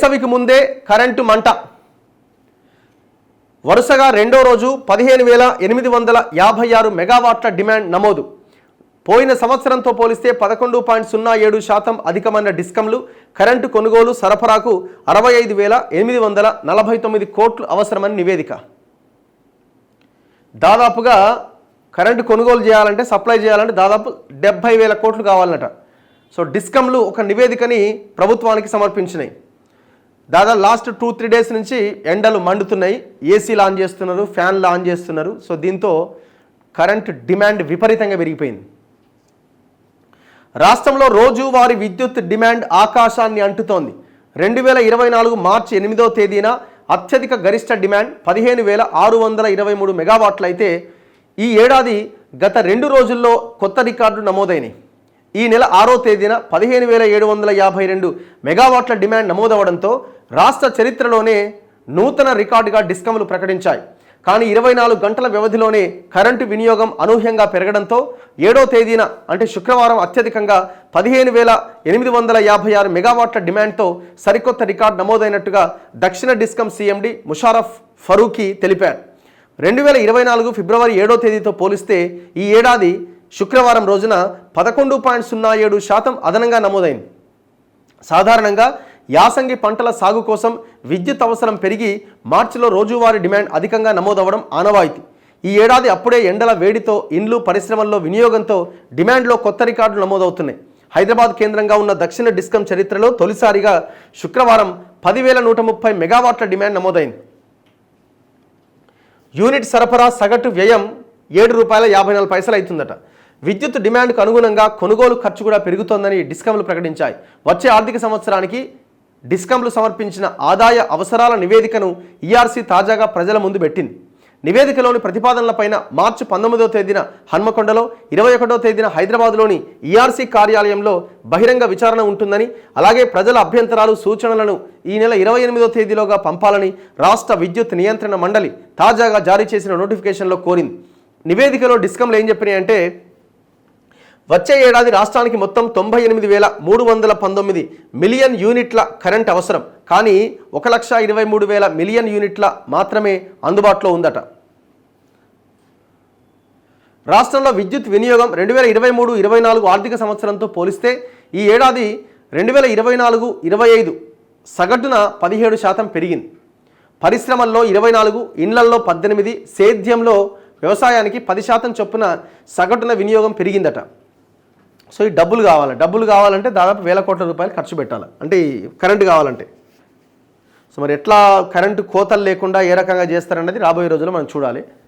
వేసవికి ముందే కరెంటు మంట. వరుసగా రెండో రోజు 15,856 మెగావాట్ల డిమాండ్ నమోదు. పోయిన సంవత్సరంతో పోలిస్తే 11.07% అధికమైన డిస్కంలు కరెంటు కొనుగోలు సరఫరాకు 65,849 కోట్లు అవసరమని నివేదిక. దాదాపుగా కరెంటు కొనుగోలు చేయాలంటే సప్లై చేయాలంటే దాదాపు 70,000 కోట్లు కావాలన్నట. సో డిస్కంలు ఒక నివేదికని ప్రభుత్వానికి సమర్పించినాయి. దాదాపు లాస్ట్ 2-3 డేస్ నుంచి ఎండలు మండుతున్నాయి, ఏసీలు ఆన్ చేస్తున్నారు, ఫ్యాన్లు ఆన్ చేస్తున్నారు. సో దీంతో కరెంట్ డిమాండ్ విపరీతంగా పెరిగిపోయింది. రాష్ట్రంలో రోజువారీ విద్యుత్ డిమాండ్ ఆకాశాన్ని అంటుతోంది. 2024 మార్చి 8వ తేదీన అత్యధిక గరిష్ట డిమాండ్ 15,623 మెగావాట్లు అయితే ఈ ఏడాది గత 2 రోజుల్లో కొత్త రికార్డు నమోదైనాయి. ఈ నెల 6వ తేదీన 15,752 మెగావాట్ల డిమాండ్ నమోదవడంతో రాష్ట్ర చరిత్రలోనే నూతన రికార్డుగా డిస్కంలు ప్రకటించాయి. కానీ 24 గంటల వ్యవధిలోనే కరెంటు వినియోగం అనూహ్యంగా పెరగడంతో 7వ తేదీన అంటే శుక్రవారం అత్యధికంగా 15,856 మెగావాట్ల డిమాండ్తో సరికొత్త రికార్డు నమోదైనట్టుగా దక్షిణ డిస్కం సీఎండి ముషారఫ్ ఫరూఖీ తెలిపారు. 2024 ఫిబ్రవరి 7వ తేదీతో పోలిస్తే ఈ ఏడాది శుక్రవారం రోజున 11.07% అదనంగా నమోదైంది. సాధారణంగా యాసంగి పంటల సాగు కోసం విద్యుత్ అవసరం పెరిగి మార్చిలో రోజువారీ డిమాండ్ అధికంగా నమోదవడం ఆనవాయితీ. ఈ ఏడాది అప్పుడే ఎండల వేడితో ఇండ్లు పరిశ్రమల్లో వినియోగంతో డిమాండ్లో కొత్త రికార్డులు నమోదవుతున్నాయి. హైదరాబాద్ కేంద్రంగా ఉన్న దక్షిణ డిస్కం చరిత్రలో తొలిసారిగా శుక్రవారం 10,130 మెగావాట్ల డిమాండ్ నమోదైంది. యూనిట్ సరఫరా సగటు వ్యయం ₹7.54 అవుతుందట. విద్యుత్ డిమాండ్కు అనుగుణంగా కొనుగోలు ఖర్చు కూడా పెరుగుతోందని డిస్కంలు ప్రకటించాయి. వచ్చే ఆర్థిక సంవత్సరానికి డిస్కంలు సమర్పించిన ఆదాయ అవసరాల నివేదికను ఈఆర్సీ తాజాగా ప్రజల ముందు పెట్టింది. నివేదికలోని ప్రతిపాదనలపైన మార్చి 19వ తేదీన హన్మకొండలో, 21వ తేదీన హైదరాబాద్లోని ఈఆర్సీ కార్యాలయంలో బహిరంగ విచారణ ఉంటుందని, అలాగే ప్రజల అభ్యంతరాలు సూచనలను ఈ నెల 28వ తేదీలోగా పంపాలని రాష్ట్ర విద్యుత్ నియంత్రణ మండలి తాజాగా జారీ చేసిన నోటిఫికేషన్లో కోరింది. నివేదికలో డిస్కంలు ఏం చెప్పినాయంటే వచ్చే ఏడాది రాష్ట్రానికి మొత్తం 98,319 మిలియన్ యూనిట్ల కరెంట్ అవసరం. కానీ 1,23,000 మిలియన్ యూనిట్ల మాత్రమే అందుబాటులో ఉందట. రాష్ట్రంలో విద్యుత్ వినియోగం 2023-24 ఆర్థిక సంవత్సరంతో పోలిస్తే ఈ ఏడాది 2024-25 సగటున 17% పెరిగింది. పరిశ్రమల్లో 24, ఇండ్లల్లో 18, సేద్యంలో వ్యవసాయానికి 10% చొప్పున సగటున వినియోగం పెరిగిందట. సో ఈ డబ్బులు కావాలంటే దాదాపు ₹1,000 కోట్ల ఖర్చు పెట్టాలి, అంటే కరెంటు కావాలంటే. సో మరి ఎట్లా కరెంటు కోతలు లేకుండా ఏ రకంగా చేస్తారన్నది రాబోయే రోజుల్లో మనం చూడాలి.